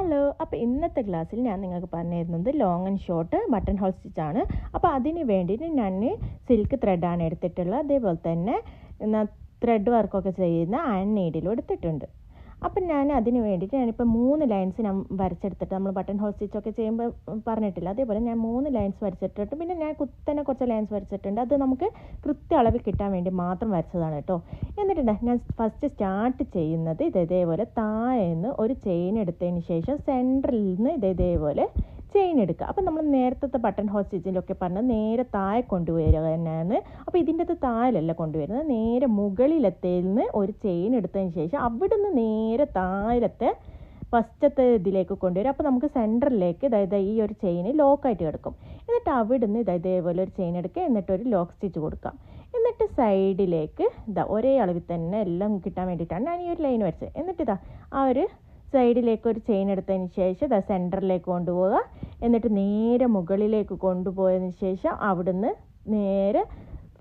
Hello, അപ്പോൾ ഇന്നത്തെ ക്ലാസ്സിൽ ഞാൻ നിങ്ങൾക്ക് പറഞ്ഞു തരുന്നത് long and short button hole സ്റ്റിച്ചാണ്. അപ്പോൾ അതിന് വേണ്ടിയിട്ട് ഞാൻ സിൽക്ക് ത്രെഡാണ് എടുത്തിട്ടുള്ളത്. അതേപോലെ തന്നെ ത്രെഡ് വർക്കൊക്കെ ചെയ്യുന്ന അയൺ നീഡിലും എടുത്തിട്ടുണ്ട്. അപ്പം ഞാൻ അതിന് വേണ്ടിയിട്ട് ഞാനിപ്പോൾ 3 ലൈൻസ് ഞാൻ വരച്ചെടുത്തിട്ട്, നമ്മൾ ബട്ടൺ ഹോൾ സ്റ്റിച്ചൊക്കെ ചെയ്യുമ്പോൾ പറഞ്ഞിട്ടില്ല, അതേപോലെ ഞാൻ 3 ലൈൻസ് വരച്ചിട്ടിട്ട് പിന്നെ ഞാൻ കുത്തനെ കുറച്ച് ലൈൻസ് വരച്ചിട്ടുണ്ട്. അത് നമുക്ക് കൃത്യ അളവിൽ കിട്ടാൻ വേണ്ടി മാത്രം വരച്ചതാണ് കേട്ടോ. എന്നിട്ടുണ്ട് ഞാൻ ഫസ്റ്റ് സ്റ്റാർട്ട് ചെയ്യുന്നത് ഇതേപോലെ താഴേന്ന് ഒരു ചെയിൻ എടുത്തതിന് ശേഷം സെൻറ്ററിൽ നിന്ന് ഇതേപോലെ ചെയിൻ എടുക്കുക. അപ്പം നമ്മൾ നേരത്തെ ബട്ടൺ ഹോൾ സ്റ്റിച്ചിലൊക്കെ പറഞ്ഞത് നേരെ താഴെ കൊണ്ടുവരിക തന്നെയാണ്. അപ്പോൾ ഇതിൻ്റെ താഴെയല്ല കൊണ്ടുവരുന്നത്, നേരെ മുകളിലത്തേൽ നിന്ന് ഒരു ചെയിൻ എടുത്തതിന് ശേഷം അവിടെ നിന്ന് നേരെ താഴത്തെ ഫസ്റ്റത്തെ ഇതിലേക്ക് കൊണ്ടുവരും. അപ്പോൾ നമുക്ക് സെൻറ്ററിലേക്ക് അതായത് ഈ ഒരു ചെയിൻ ലോക്കായിട്ട് കിടക്കും. എന്നിട്ട് അവിടെ നിന്ന് ഇതേപോലെ ഒരു ചെയിൻ എടുക്കുക, എന്നിട്ടൊരു ലോക്ക് സ്റ്റിച്ച് കൊടുക്കാം. എന്നിട്ട് സൈഡിലേക്ക് ഒരേ അളവിൽ തന്നെ എല്ലാം കിട്ടാൻ വേണ്ടിയിട്ടാണ് ഞാൻ ഈ ഒരു ലൈൻ വരച്ചത്. എന്നിട്ട് ആ ഒരു സൈഡിലേക്ക് ഒരു ചെയിൻ എടുത്തതിന് ശേഷം സെൻറ്ററിലേക്ക് കൊണ്ടുപോവുക. എന്നിട്ട് നേരെ മുകളിലേക്ക് കൊണ്ടുപോയതിന് ശേഷം അവിടുന്ന് നേരെ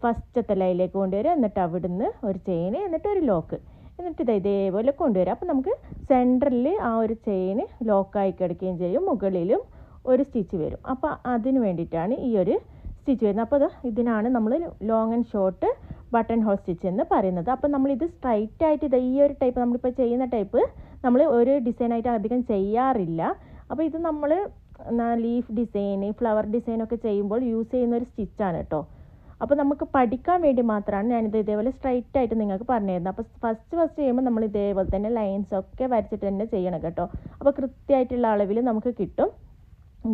ഫസ്റ്റത്തെ ലൈനിലേക്ക് കൊണ്ടുവരിക. എന്നിട്ട് അവിടുന്ന് ഒരു ചെയിൻ, എന്നിട്ട് ഒരു ലോക്ക്, എന്നിട്ട് ഇതേപോലെ കൊണ്ടുവരിക. അപ്പോൾ നമുക്ക് സെൻറ്ററിൽ ആ ഒരു ചെയിൻ ലോക്കായി കിടക്കുകയും ചെയ്യും, മുകളിലും ഒരു സ്റ്റിച്ച് വരും. അപ്പോൾ അതിന് വേണ്ടിയിട്ടാണ് ഈ ഒരു സ്റ്റിച്ച് വരുന്നത്. അപ്പോൾ ഇതിനാണ് നമ്മൾ long and short button whole stitch എന്ന് പറയുന്നത്. അപ്പോൾ നമ്മളിത് സ്ട്രൈറ്റ് ആയിട്ട് ഈ ഒരു ടൈപ്പ് നമ്മളിപ്പോൾ ചെയ്യുന്ന ടൈപ്പ് നമ്മൾ ഒരു ഡിസൈനായിട്ട് അധികം ചെയ്യാറില്ല. അപ്പോൾ ഇത് നമ്മൾ ലീഫ് ഡിസൈൻ, ഫ്ലവർ ഡിസൈനൊക്കെ ചെയ്യുമ്പോൾ യൂസ് ചെയ്യുന്ന ഒരു സ്റ്റിച്ചാണ് കേട്ടോ. അപ്പോൾ നമുക്ക് പഠിക്കാൻ വേണ്ടി മാത്രമാണ് ഞാനിത് ഇതേപോലെ സ്ട്രൈറ്റ് ആയിട്ട് നിങ്ങൾക്ക് പറഞ്ഞു തരുന്നത്. അപ്പോൾ ഫസ്റ്റ് ചെയ്യുമ്പോൾ നമ്മൾ ഇതേപോലെ തന്നെ ലൈൻസൊക്കെ വരച്ചിട്ട് തന്നെ ചെയ്യണം കേട്ടോ. അപ്പോൾ കൃത്യമായിട്ടുള്ള അളവിൽ നമുക്ക് കിട്ടും.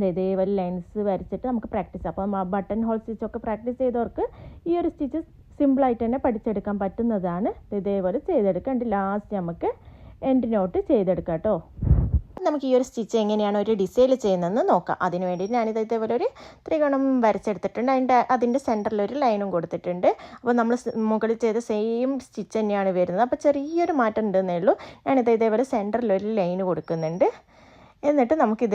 ഇതേപോലെ ലൈൻസ് വരച്ചിട്ട് നമുക്ക് പ്രാക്ടീസ്. അപ്പം ബട്ടൺ ഹോൾ സ്റ്റിച്ചൊക്കെ പ്രാക്ടീസ് ചെയ്തവർക്ക് ഈ ഒരു സ്റ്റിച്ച് സിമ്പിളായിട്ട് തന്നെ പഠിച്ചെടുക്കാൻ പറ്റുന്നതാണ്. ഇതേപോലെ ചെയ്തെടുക്കാം. ലാസ്റ്റ് നമുക്ക് എൻഡ് നോട്ട് ചെയ്തെടുക്കാം കേട്ടോ. നമുക്ക് ഈ ഒരു സ്റ്റിച്ച് എങ്ങനെയാണ് ഒരു ഡിസൈൻ ചെയ്യുന്നതെന്ന് നോക്കാം. അതിന് വേണ്ടിയിട്ട് ഞാനിത് ഇതേപോലെ ഒരു ത്രികോണം വരച്ചെടുത്തിട്ടുണ്ട്. അതിൻ്റെ സെൻറ്ററിൽ ഒരു ലൈനും കൊടുത്തിട്ടുണ്ട്. അപ്പോൾ നമ്മൾ മുകളിൽ ചെയ്ത സെയിം സ്റ്റിച്ച് തന്നെയാണ് വരുന്നത്. അപ്പോൾ ചെറിയൊരു മാറ്റം ഉണ്ടെന്നേ ഉള്ളൂ. ഞാനിത് ഇതേപോലെ സെൻറ്ററിൽ ഒരു ലൈന് കൊടുക്കുന്നുണ്ട്. എന്നിട്ട് നമുക്ക്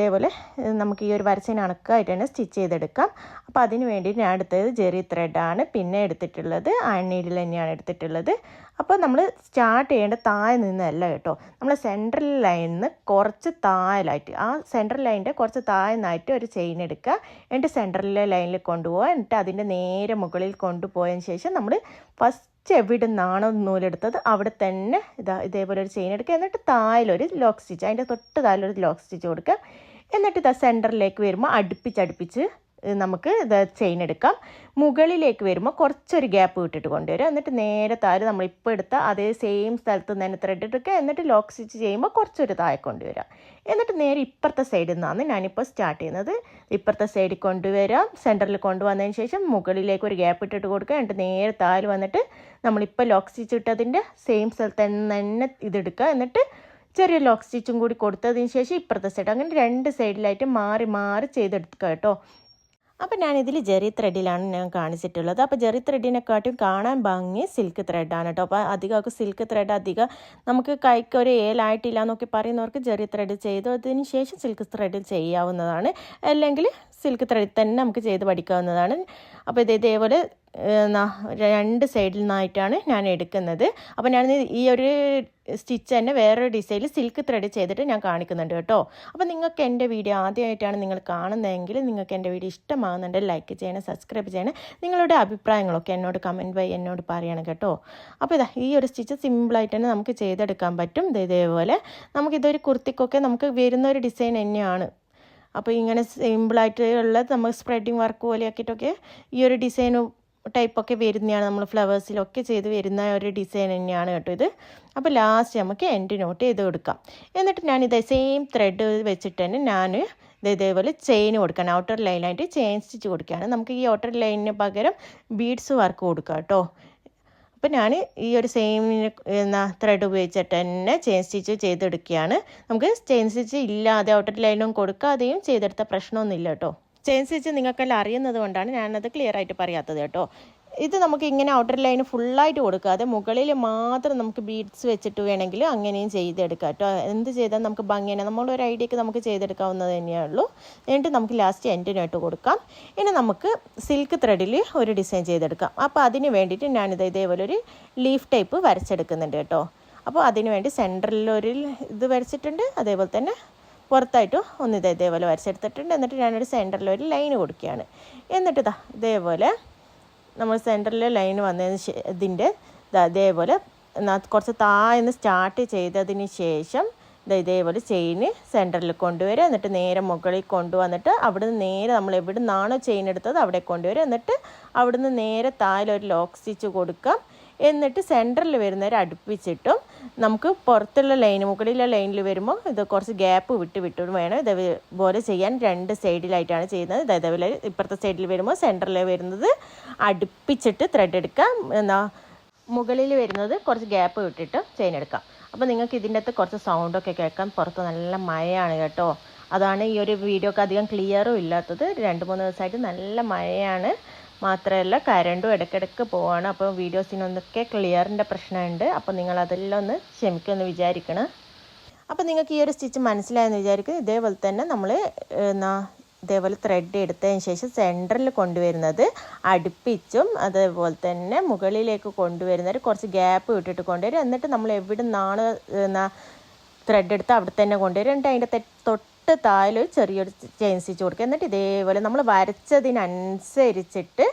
ഈ ഒരു വരച്ചതിന് കണക്കായിട്ട് തന്നെ സ്റ്റിച്ച് ചെയ്തെടുക്കാം. അപ്പോൾ അതിന് വേണ്ടി ഞാൻ എടുത്തത് ജെറി ത്രെഡാണ്. പിന്നെ എടുത്തിട്ടുള്ളത് അയൺ നീഡിൽ തന്നെയാണ് എടുത്തിട്ടുള്ളത്. അപ്പോൾ നമ്മൾ സ്റ്റാർട്ട് ചെയ്യേണ്ട താഴെ നിന്നല്ല കേട്ടോ, നമ്മൾ സെൻട്രൽ ലൈനിൽ നിന്ന് കുറച്ച് താഴെയായിട്ട്, ആ സെൻട്രൽ ലൈനിൻ്റെ കുറച്ച് താഴെന്നായിട്ട് ഒരു ചെയിൻ എടുക്കുക. എന്നിട്ട് സെൻട്രലിലെ ലൈനിൽ കൊണ്ടുപോകുക. എന്നിട്ട് അതിൻ്റെ നേരെ മുകളിൽ കൊണ്ടുപോയതിന് ശേഷം നമ്മൾ ഫസ്റ്റ് എവിടെ നിന്നാണോ നൂലെടുത്തത് അവിടെ തന്നെ ഇതേപോലെ ഒരു ചെയിൻ എടുക്കുക. എന്നിട്ട് താഴെയൊരു ലോക്ക് സ്റ്റിച്ച്, അതിൻ്റെ തൊട്ട് താഴെയൊരു ലോക്ക് സ്റ്റിച്ച് കൊടുക്കുക. എന്നിട്ട് സെൻറ്ററിലേക്ക് വരുമ്പോൾ അടുപ്പിച്ച് നമുക്ക് ചെയിൻ എടുക്കാം. മുകളിലേക്ക് വരുമ്പോൾ കുറച്ചൊരു ഗ്യാപ്പ് വിട്ടിട്ട് കൊണ്ടുവരിക. എന്നിട്ട് നേരെ താഴെ നമ്മളിപ്പോൾ എടുത്ത അതേ സെയിം സ്ഥലത്ത് തന്നെ ത്രെഡ് എടുക്കുക. എന്നിട്ട് ലോക്ക് സ്റ്റിച്ച് ചെയ്യുമ്പോൾ കുറച്ചൊരു താഴെ കൊണ്ടുവരിക. എന്നിട്ട് നേരെ ഇപ്പുറത്തെ സൈഡിൽ നിന്നാണ് ഞാനിപ്പോൾ സ്റ്റാർട്ട് ചെയ്യുന്നത്. ഇപ്പുറത്തെ സൈഡിൽ കൊണ്ടുവരാം. സെൻറ്ററിൽ കൊണ്ടുവന്നതിന് ശേഷം മുകളിലേക്ക് ഒരു ഗ്യാപ്പ് ഇട്ടിട്ട് കൊടുക്കുക. എന്നിട്ട് നേരെ താഴെ വന്നിട്ട് നമ്മളിപ്പോൾ ലോക്ക് സ്റ്റിച്ച് ഇട്ടതിൻ്റെ സെയിം സ്ഥലത്ത് തന്നെ ഇതെടുക്കുക. എന്നിട്ട് ചെറിയ ലോക്ക് സ്റ്റിച്ചും കൂടി കൊടുത്തതിന് ശേഷം ഇപ്പുറത്തെ സൈഡ്, അങ്ങനെ 2 സൈഡിലായിട്ട് മാറി ചെയ്തെടുക്കുക കേട്ടോ. അപ്പോൾ ഞാനിതിൽ ജെറി ത്രെഡിലാണ് ഞാൻ കാണിച്ചിട്ടുള്ളത്. അപ്പോൾ ജെറി ത്രെഡിനെക്കാട്ടും കാണാൻ ഭംഗി സിൽക്ക് ത്രെഡാണ് കേട്ടോ. അപ്പോൾ അധികമൊക്കെ സിൽക്ക് ത്രെഡ് നമുക്ക് കൈക്ക് ഒരു ഏലായിട്ടില്ല എന്നൊക്കെ പറയുന്നവർക്ക് ജെറി ത്രെഡ് ചെയ്തതിന് ശേഷം സിൽക്ക് ത്രെഡ് ചെയ്യാവുന്നതാണ്. അല്ലെങ്കിൽ സിൽക്ക് ത്രെഡിൽ തന്നെ നമുക്ക് ചെയ്ത് പഠിക്കാവുന്നതാണ്. അപ്പോൾ ഇതേപോലെ 2 സൈഡിൽ നിന്നായിട്ടാണ് ഞാൻ എടുക്കുന്നത്. അപ്പോൾ ഞാൻ ഈ ഒരു സ്റ്റിച്ച് തന്നെ വേറൊരു ഡിസൈനിൽ സിൽക്ക് ത്രെഡ് ചെയ്തിട്ട് ഞാൻ കാണിക്കുന്നുണ്ട് കേട്ടോ. അപ്പോൾ നിങ്ങൾക്ക് എൻ്റെ വീഡിയോ ആദ്യമായിട്ടാണ് നിങ്ങൾ കാണുന്നതെങ്കിൽ നിങ്ങൾക്ക് എൻ്റെ വീഡിയോ ഇഷ്ടമാകുന്നുണ്ടെങ്കിൽ ലൈക്ക് ചെയ്യണം, സബ്സ്ക്രൈബ് ചെയ്യണം. നിങ്ങളുടെ അഭിപ്രായങ്ങളൊക്കെ എന്നോട് കമൻറ്റ് വഴി എന്നോട് പറയണം കേട്ടോ. അപ്പോൾ ഈ ഒരു സ്റ്റിച്ച് സിമ്പിളായിട്ട് തന്നെ നമുക്ക് ചെയ്തെടുക്കാൻ പറ്റും. ഇതേപോലെ നമുക്കിതൊരു കുർത്തിക്കൊക്കെ നമുക്ക് വരുന്ന ഒരു ഡിസൈൻ തന്നെയാണ്. അപ്പോൾ ഇങ്ങനെ സിമ്പിളായിട്ട് ഉള്ളത് നമ്മൾ സ്പ്രെഡിങ് വർക്ക് പോലെയാക്കിയിട്ടൊക്കെ ഈ ഒരു ഡിസൈൻ ടൈപ്പൊക്കെ വരുന്നതാണ്. നമ്മൾ ഫ്ലവേഴ്സിലൊക്കെ ചെയ്ത് വരുന്ന ഒരു ഡിസൈൻ തന്നെയാണ് കേട്ടോ ഇത്. അപ്പോൾ ലാസ്റ്റ് നമുക്ക് എൻഡ് നോട്ട് ചെയ്ത് കൊടുക്കാം. എന്നിട്ട് ഞാനിത് സെയിം ത്രെഡ് വെച്ചിട്ട് തന്നെ ഞാൻ ഇതേപോലെ ചെയിൻ കൊടുക്കണം. ഔട്ടർ ലൈനായിട്ട് ചെയിൻ സ്റ്റിച്ച് കൊടുക്കുകയാണ്. നമുക്ക് ഈ ഔട്ടർ ലൈനിന് പകരം ബീഡ്സ് വർക്ക് കൊടുക്കാം കേട്ടോ. അപ്പോൾ ഞാൻ ഈ ഒരു സെയിം ത്രെഡ് ഉപയോഗിച്ചിട്ട് തന്നെ ചെയിൻ സ്റ്റിച്ച് ചെയ്തെടുക്കുകയാണ്. നമുക്ക് ചെയിൻ സ്റ്റിച്ച് ഇല്ലാതെ ഔട്ടർ ലൈനും കൊടുക്കാതെയും ചെയ്തെടുത്ത പ്രശ്നമൊന്നുമില്ല കേട്ടോ. ചെയിൻ സ്റ്റിച്ച് നിങ്ങൾക്കെല്ലാം അറിയുന്നത് കൊണ്ടാണ് ഞാനത് ക്ലിയർ ആയിട്ട് പറയാത്തത് കേട്ടോ. ഇത് നമുക്ക് ഇങ്ങനെ ഔട്ടർ ലൈൻ ഫുള്ളായിട്ട് കൊടുക്കാതെ മുകളിൽ മാത്രം നമുക്ക് ബീഡ്സ് വെച്ചിട്ട് വേണമെങ്കിൽ അങ്ങനെയും ചെയ്തെടുക്കാം കേട്ടോ. എന്ത് ചെയ്താൽ നമുക്ക് ഭംഗിയാണ്, നമ്മളൊരു ഐഡിയക്ക് നമുക്ക് ചെയ്തെടുക്കാവുന്നത് തന്നെയേ ഉള്ളൂ. എന്നിട്ട് നമുക്ക് ലാസ്റ്റ് എൻഡിനായിട്ട് കൊടുക്കാം. ഇനി നമുക്ക് സിൽക്ക് ത്രെഡിൽ ഒരു ഡിസൈൻ ചെയ്തെടുക്കാം. അപ്പോൾ അതിന് വേണ്ടിയിട്ട് ഞാനിത് ഇതേപോലെ ഒരു ലീഫ് ടൈപ്പ് വരച്ചെടുക്കുന്നുണ്ട് കേട്ടോ. അപ്പോൾ അതിന് വേണ്ടി സെൻറ്ററിൽ ഒരു ഇത് വരച്ചിട്ടുണ്ട്. അതേപോലെ തന്നെ പുറത്തായിട്ട് ഒന്ന് ഇതേപോലെ വരച്ചെടുത്തിട്ടുണ്ട്. എന്നിട്ട് ഞാനൊരു സെൻറ്ററിൽ ഒരു ലൈൻ കൊടുക്കുകയാണ്. എന്നിട്ട് ഇതേപോലെ നമ്മൾ സെൻറ്ററിൽ ലൈൻ വന്നതിന് ഇതിൻ്റെ ഇതേപോലെ കുറച്ച് താഴ്ന്ന് സ്റ്റാർട്ട് ചെയ്തതിന് ശേഷം ഇതേപോലെ ചെയിന് സെൻറ്ററിൽ കൊണ്ടുവരിക. എന്നിട്ട് നേരെ മുകളിൽ കൊണ്ടുവന്നിട്ട് അവിടുന്ന് നേരെ നമ്മൾ എവിടെ നിന്നാണോ ചെയിൻ എടുത്തത് അവിടെ കൊണ്ടുവരിക. എന്നിട്ട് അവിടുന്ന് നേരെ താഴെ ഒരു ലോക്ക് സ്റ്റിച്ച് കൊടുക്കാം. എന്നിട്ട് സെൻറ്ററിൽ വരുന്നവരെ അടുപ്പിച്ചിട്ടും നമുക്ക് പുറത്തുള്ള ലൈൻ മുകളിലെ ലൈനിൽ വരുമ്പോൾ ഇത് കുറച്ച് ഗ്യാപ്പ് വിട്ട് വേണം ഇതേപോലെ ചെയ്യാൻ. 2 സൈഡിലായിട്ടാണ് ചെയ്യുന്നത്. ഇതേപോലെ ഇപ്പുറത്തെ സൈഡിൽ വരുമ്പോൾ സെൻറ്ററിൽ വരുന്നത് അടുപ്പിച്ചിട്ട് ത്രെഡ് എടുക്കാം. മുകളിൽ വരുന്നത് കുറച്ച് ഗ്യാപ്പ് വിട്ടിട്ട് ചെയിൻ എടുക്കാം. അപ്പോൾ നിങ്ങൾക്ക് ഇതിൻ്റെ അകത്ത് കുറച്ച് സൗണ്ടൊക്കെ കേൾക്കാം. പുറത്ത് നല്ല മഴയാണ് കേട്ടോ. അതാണ് ഈ ഒരു വീഡിയോക്ക് അധികം ക്ലിയറും ഇല്ലാത്തത്. 2-3 ദിവസമായിട്ട് നല്ല മഴയാണ്. മാത്രമല്ല കരണ്ടും ഇടയ്ക്കിടയ്ക്ക് പോവാണ്. അപ്പോൾ വീഡിയോസിനൊന്നൊക്കെ ക്ലിയറിൻ്റെ പ്രശ്നമുണ്ട്. അപ്പോൾ നിങ്ങളതെല്ലാം ഒന്ന് ക്ഷമിക്കുമെന്ന് വിചാരിക്കണം. അപ്പോൾ നിങ്ങൾക്ക് ഈ ഒരു സ്റ്റിച്ച് മനസ്സിലായെന്ന് വിചാരിക്കും. ഇതേപോലെ തന്നെ നമ്മൾ ഇതേപോലെ ത്രെഡ് എടുത്തതിന് ശേഷം സെൻറ്ററിൽ കൊണ്ടുവരുന്നത് അടുപ്പിച്ചും അതേപോലെ തന്നെ മുകളിലേക്ക് കൊണ്ടുവരുന്നത് കുറച്ച് ഗ്യാപ്പ് വിട്ടിട്ട് കൊണ്ടുവരും. എന്നിട്ട് നമ്മൾ എവിടെ നിന്നാണ് ത്രെഡ് എടുത്ത് അവിടെ തന്നെ കൊണ്ടുവരും. എന്നിട്ട് അതിൻ്റെ തൊട്ട് താഴെ ചെറിയൊരു ചെയിൻ സ്റ്റിച്ച് കൊടുക്കുക. എന്നിട്ട് ഇതേപോലെ നമ്മൾ വരച്ചതിനനുസരിച്ചിട്ട്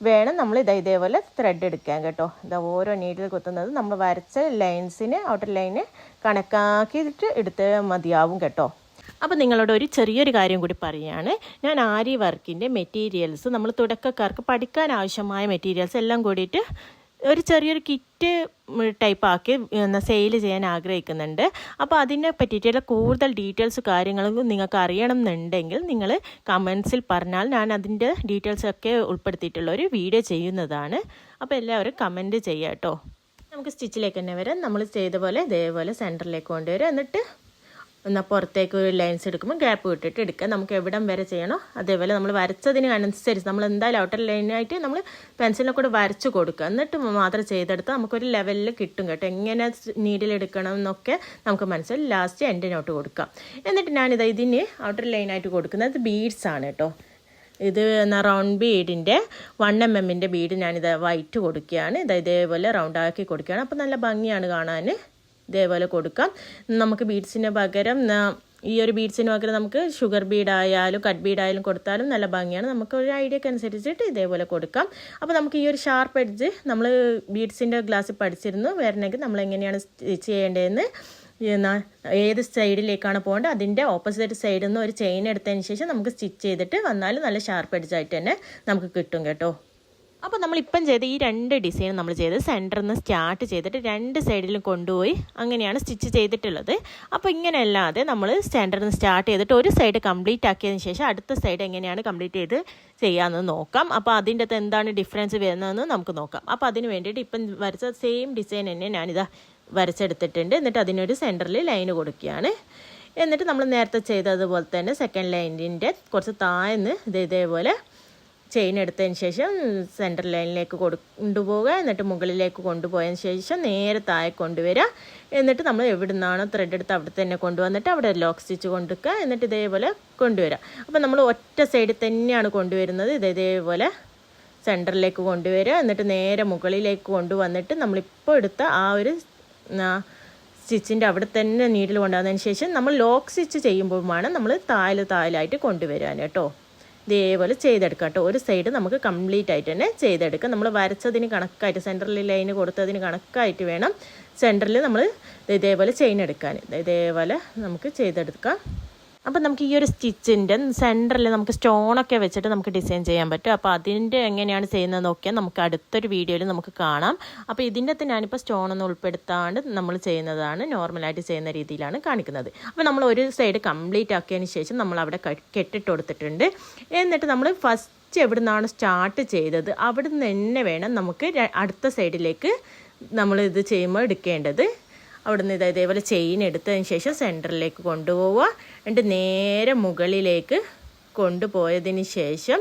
വേണം നമ്മൾ ഇതേപോലെ ത്രെഡ് എടുക്കാൻ കേട്ടോ. ഓരോ നീഡിൽ കുത്തുന്നത് നമ്മൾ വരച്ച ലൈൻസിന് ഔട്ടർ ലൈന് കണക്കാക്കിയിട്ട് എടുത്ത് മതിയാവും കേട്ടോ. അപ്പോൾ നിങ്ങളോട് ഒരു ചെറിയൊരു കാര്യം കൂടി പറയുകയാണ്. ഞാൻ ആരി വർക്കിൻ്റെ മെറ്റീരിയൽസ് നമ്മൾ തുടക്കക്കാർക്ക് പഠിക്കാൻ ആവശ്യമായ മെറ്റീരിയൽസ് എല്ലാം കൂടിയിട്ട് ഒരു ചെറിയൊരു കിറ്റ് ടൈപ്പ് ആക്കി സെയിൽ ചെയ്യാൻ ആഗ്രഹിക്കുന്നുണ്ട്. അപ്പോൾ അതിനെ പറ്റിയിട്ടുള്ള കൂടുതൽ ഡീറ്റെയിൽസ് കാര്യങ്ങളും നിങ്ങൾക്ക് അറിയണം എന്നുണ്ടെങ്കിൽ നിങ്ങൾ കമൻസിൽ പറഞ്ഞാൽ ഞാൻ അതിൻ്റെ ഡീറ്റെയിൽസൊക്കെ ഉൾപ്പെടുത്തിയിട്ടുള്ള ഒരു വീഡിയോ ചെയ്യുന്നതാണ്. അപ്പോൾ എല്ലാവരും കമൻറ്റ് ചെയ്യാം കേട്ടോ. നമുക്ക് സ്റ്റിച്ചിലേക്ക് തന്നെ വരാം. നമ്മൾ ചെയ്ത പോലെ ഇതേപോലെ സെൻറ്ററിലേക്ക് കൊണ്ടുവരാം. എന്നിട്ട് എന്നാൽ പുറത്തേക്ക് ഒരു ലൈൻസ് എടുക്കുമ്പോൾ ഗ്യാപ്പ് വിട്ടിട്ട് എടുക്കുക. നമുക്ക് എവിടം വരെ ചെയ്യണോ അതേപോലെ നമ്മൾ വരച്ചതിന് അനുസരിച്ച് നമ്മൾ എന്തായാലും ഔട്ടർ ലൈനായിട്ട് നമ്മൾ പെൻസിലിനെ കൂടെ വരച്ച് കൊടുക്കുക. എന്നിട്ട് മാത്രം ചെയ്തെടുത്താൽ നമുക്കൊരു ലെവലിൽ കിട്ടും കേട്ടോ. എങ്ങനെ നീഡിലെടുക്കണം എന്നൊക്കെ നമുക്ക് മനസ്സിലായി. ലാസ്റ്റ് എൻഡ് നോട്ട് കൊടുക്കാം. എന്നിട്ട് ഇതിന് ഔട്ടർ ലൈനായിട്ട് കൊടുക്കുന്നത് ബീഡ്സ് ആണ് കേട്ടോ. ഇത് റൗണ്ട് ബീഡിൻ്റെ 1 mm ബീഡ് ഞാനിത് വൈറ്റ് കൊടുക്കുകയാണ്. ഇതേപോലെ റൗണ്ടാക്കി കൊടുക്കുകയാണ്. അപ്പോൾ നല്ല ഭംഗിയാണ് കാണാൻ. ഇതേപോലെ കൊടുക്കാം. നമുക്ക് ബീഡ്സിന് പകരം ഈ ഒരു ബീഡ്സിന് പകരം നമുക്ക് ഷുഗർ ബീഡായാലും കട്ട് ബീഡായാലും കൊടുത്താലും നല്ല ഭംഗിയാണ്. നമുക്ക് ഒരു ഐഡിയക്ക് അനുസരിച്ചിട്ട് ഇതേപോലെ കൊടുക്കാം. അപ്പോൾ നമുക്ക് ഈ ഒരു ഷാർപ്പ് എഡ്ജ് നമ്മൾ ബീഡ്സിൻ്റെ ക്ലാസ്സിൽ പഠിച്ചിരുന്നു. വരണമെങ്കിൽ നമ്മൾ എങ്ങനെയാണ് സ്റ്റിച്ച് ചെയ്യേണ്ടതെന്ന് ഏത് സൈഡിലേക്കാണ് പോകേണ്ടത് അതിൻ്റെ ഓപ്പോസിറ്റ് സൈഡിൽ നിന്ന് ഒരു ചെയിൻ എടുത്തതിന് ശേഷം നമുക്ക് സ്റ്റിച്ച് ചെയ്തിട്ട് വന്നാൽ നല്ല ഷാർപ്പ് എഡ്ജായിട്ട് തന്നെ നമുക്ക് കിട്ടും കേട്ടോ. അപ്പോൾ നമ്മളിപ്പം ചെയ്ത് ഈ 2 ഡിസൈൻ നമ്മൾ ചെയ്ത് സെൻറ്ററിൽ നിന്ന് സ്റ്റാർട്ട് ചെയ്തിട്ട് 2 സൈഡിലും കൊണ്ടുപോയി അങ്ങനെയാണ് സ്റ്റിച്ച് ചെയ്തിട്ടുള്ളത്. അപ്പോൾ ഇങ്ങനെയല്ലാതെ നമ്മൾ സെൻറ്ററിൽ നിന്ന് സ്റ്റാർട്ട് ചെയ്തിട്ട് ഒരു സൈഡ് കംപ്ലീറ്റ് ആക്കിയതിന് ശേഷം അടുത്ത സൈഡ് എങ്ങനെയാണ് കംപ്ലീറ്റ് ചെയ്ത് ചെയ്യാമെന്ന് നോക്കാം. അപ്പോൾ അതിൻ്റെ അകത്ത് എന്താണ് ഡിഫറൻസ് വരുന്നതെന്ന് നമുക്ക് നോക്കാം. അപ്പോൾ അതിന് വേണ്ടിയിട്ട് ഇപ്പം വരച്ച സെയിം ഡിസൈൻ തന്നെ ഞാനിതാ വരച്ചെടുത്തിട്ടുണ്ട്. എന്നിട്ട് അതിനൊരു സെൻറ്ററിൽ ലൈന് കൊടുക്കുകയാണ്. എന്നിട്ട് നമ്മൾ നേരത്തെ ചെയ്തതുപോലെ തന്നെ സെക്കൻഡ് ലൈനിൻ്റെ കുറച്ച് താഴ്ന്ന് ഇതേപോലെ ചെയിൻ എടുത്തതിന് ശേഷം സെൻറ്റർ ലൈനിലേക്ക് കൊണ്ടുപോവുക. എന്നിട്ട് മുകളിലേക്ക് കൊണ്ടുപോയതിന് ശേഷം നേരെ താഴെ കൊണ്ടുവരിക. എന്നിട്ട് നമ്മൾ എവിടെ നിന്നാണോ ത്രെഡ് എടുത്ത് അവിടെ തന്നെ കൊണ്ടുവന്നിട്ട് അവിടെ ലോക്ക് സ്റ്റിച്ച് കൊണ്ടുവയ്ക്കുക. എന്നിട്ട് ഇതേപോലെ കൊണ്ടുവരിക. അപ്പോൾ നമ്മൾ ഒറ്റ സൈഡിൽ തന്നെയാണ് കൊണ്ടുവരുന്നത്. ഇതേപോലെ സെൻറ്ററിലേക്ക് കൊണ്ടുവരിക. എന്നിട്ട് നേരെ മുകളിലേക്ക് കൊണ്ടുവന്നിട്ട് നമ്മളിപ്പോൾ എടുത്ത ആ ഒരു സ്റ്റിച്ചിൻ്റെ അവിടെ തന്നെ നീഡിൽ കൊണ്ടുവന്നതിന് ശേഷം നമ്മൾ ലോക്ക് സ്റ്റിച്ച് ചെയ്യുമ്പോഴാണ് നമ്മൾ താഴായിട്ട് കൊണ്ടുവരാൻ കേട്ടോ. ഇതേപോലെ ചെയ്തെടുക്കാം കേട്ടോ. ഒരു സൈഡ് നമുക്ക് കംപ്ലീറ്റ് ആയിട്ട് തന്നെ ചെയ്തെടുക്കാം. നമ്മൾ വരച്ചതിന് കണക്കായിട്ട് സെൻറ്ററിൽ ലൈന് കൊടുത്തതിന് കണക്കായിട്ട് വേണം സെൻറ്ററിൽ നമ്മൾ ഇതേപോലെ ചെയിൻ എടുക്കാൻ. ഇതേപോലെ നമുക്ക് ചെയ്തെടുക്കാം. അപ്പോൾ നമുക്ക് ഈ ഒരു സ്റ്റിച്ചിൻ്റെ സെൻറ്ററിൽ നമുക്ക് സ്റ്റോണൊക്കെ വെച്ചിട്ട് നമുക്ക് ഡിസൈൻ ചെയ്യാൻ പറ്റും. അപ്പോൾ അതിൻ്റെ എങ്ങനെയാണ് ചെയ്യുന്നത് നോക്കിയാൽ നമുക്ക് അടുത്തൊരു വീഡിയോയിൽ നമുക്ക് കാണാം. അപ്പോൾ ഇതിൻ്റെ അകത്ത് ഞാനിപ്പോൾ സ്റ്റോണൊന്നും ഉൾപ്പെടുത്താണ്ട് നമ്മൾ ചെയ്യുന്നതാണ്, നോർമലായിട്ട് ചെയ്യുന്ന രീതിയിലാണ് കാണിക്കുന്നത്. അപ്പോൾ നമ്മൾ ഒരു സൈഡ് കംപ്ലീറ്റ് ആക്കിയതിന് ശേഷം നമ്മൾ അവിടെ കെട്ടിട്ട് കൊടുത്തിട്ടുണ്ട്. എന്നിട്ട് നമ്മൾ ഫസ്റ്റ് എവിടെ നിന്നാണ് സ്റ്റാർട്ട് ചെയ്തത് അവിടെ നിന്ന് തന്നെ വേണം നമുക്ക് അടുത്ത സൈഡിലേക്ക് നമ്മൾ ഇത് ചെയ്യുമ്പോൾ എടുക്കേണ്ടത്. അവിടെ നിന്ന് ഇതേപോലെ ചെയിൻ എടുത്തതിന് ശേഷം സെൻറ്ററിലേക്ക് കൊണ്ടുപോവുക. എന്നിട്ട് നേരെ മുകളിലേക്ക് കൊണ്ടുപോയതിന് ശേഷം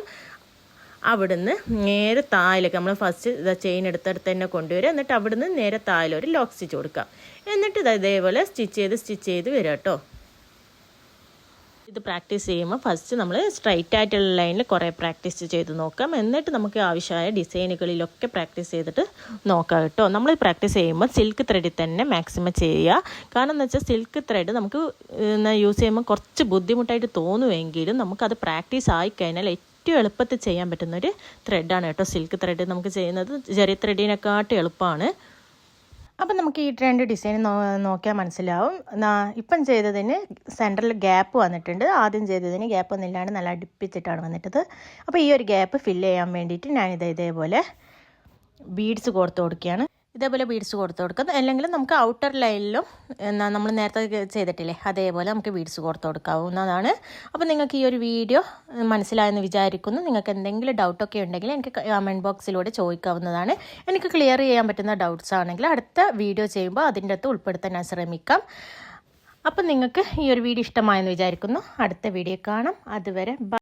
അവിടുന്ന് നേരെ താഴിലേക്ക് നമ്മൾ ഫസ്റ്റ് ചെയിൻ എടുത്തെടുത്ത് തന്നെ കൊണ്ടുവരിക. എന്നിട്ട് അവിടുന്ന് നേരെ താഴിലൊരു ലോക്ക് സ്റ്റിച്ച് കൊടുക്കാം. എന്നിട്ട് ഇതേപോലെ സ്റ്റിച്ച് ചെയ്ത് വരിക കേട്ടോ. ഇത് പ്രാക്ടീസ് ചെയ്യുമ്പോൾ ഫസ്റ്റ് നമ്മൾ സ്ട്രൈറ്റ് ആയിട്ടുള്ള ലൈനിൽ കുറേ പ്രാക്ടീസ് ചെയ്ത് നോക്കാം. എന്നിട്ട് നമുക്ക് ആവശ്യമായ ഡിസൈനുകളിലൊക്കെ പ്രാക്ടീസ് ചെയ്തിട്ട് നോക്കാം കേട്ടോ. നമ്മൾ പ്രാക്ടീസ് ചെയ്യുമ്പോൾ സിൽക്ക് ത്രെഡിൽ തന്നെ മാക്സിമം ചെയ്യുക. കാരണം എന്ന് വെച്ചാൽ സിൽക്ക് ത്രെഡ് നമുക്ക് യൂസ് ചെയ്യുമ്പോൾ കുറച്ച് ബുദ്ധിമുട്ടായിട്ട് തോന്നുമെങ്കിലും നമുക്കത് പ്രാക്ടീസ് ആയിക്കഴിഞ്ഞാൽ ഏറ്റവും എളുപ്പത്തിൽ ചെയ്യാൻ പറ്റുന്നൊരു ത്രെഡാണ് കേട്ടോ സിൽക്ക് ത്രെഡ്. നമുക്ക് ചെയ്യുന്നത് ചെറിയ ത്രെഡിനെക്കാട്ടും എളുപ്പമാണ്. അപ്പം നമുക്ക് ഈ 2 ഡിസൈൻ നോക്കിയാൽ മനസ്സിലാവും. ഇപ്പം ചെയ്തതിന് സെൻറ്ററിൽ ഗ്യാപ്പ് വന്നിട്ടുണ്ട്. ആദ്യം ചെയ്തതിന് ഗ്യാപ്പ് ഒന്നുമില്ലാണ്ട് നല്ല അടുപ്പിച്ചിട്ടാണ് വന്നിട്ടത്. അപ്പോൾ ഈ ഒരു ഗ്യാപ്പ് ഫില്ല് ചെയ്യാൻ വേണ്ടിയിട്ട് ഞാനിത് ഇതേപോലെ ബീഡ്സ് കൊടുത്ത് കൊടുക്കുകയാണ്. ഇതേപോലെ ബീഡ്സ് കൊടുത്ത് കൊടുക്കുന്നത്, അല്ലെങ്കിൽ നമുക്ക് ഔട്ടർ ലൈനിലും നമ്മൾ നേരത്തെ ചെയ്തിട്ടില്ലേ അതേപോലെ നമുക്ക് ബീഡ്സ് കൊടുത്ത് കൊടുക്കാവുന്നതാണ്. അപ്പോൾ നിങ്ങൾക്ക് ഈ ഒരു വീഡിയോ മനസ്സിലായെന്ന് വിചാരിക്കുന്നു. നിങ്ങൾക്ക് എന്തെങ്കിലും ഡൗട്ടൊക്കെ ഉണ്ടെങ്കിൽ എനിക്ക് കമൻറ്റ് ബോക്സിലൂടെ ചോദിക്കാവുന്നതാണ്. എനിക്ക് ക്ലിയർ ചെയ്യാൻ പറ്റുന്ന ഡൗട്ട്സ് ആണെങ്കിൽ അടുത്ത വീഡിയോ ചെയ്യുമ്പോൾ അതിൻ്റെ അകത്ത് ഉൾപ്പെടുത്താൻ ഞാൻ ശ്രമിക്കാം. അപ്പം നിങ്ങൾക്ക് ഈ ഒരു വീഡിയോ ഇഷ്ടമായെന്ന് വിചാരിക്കുന്നു. അടുത്ത വീഡിയോ കാണാം. അതുവരെ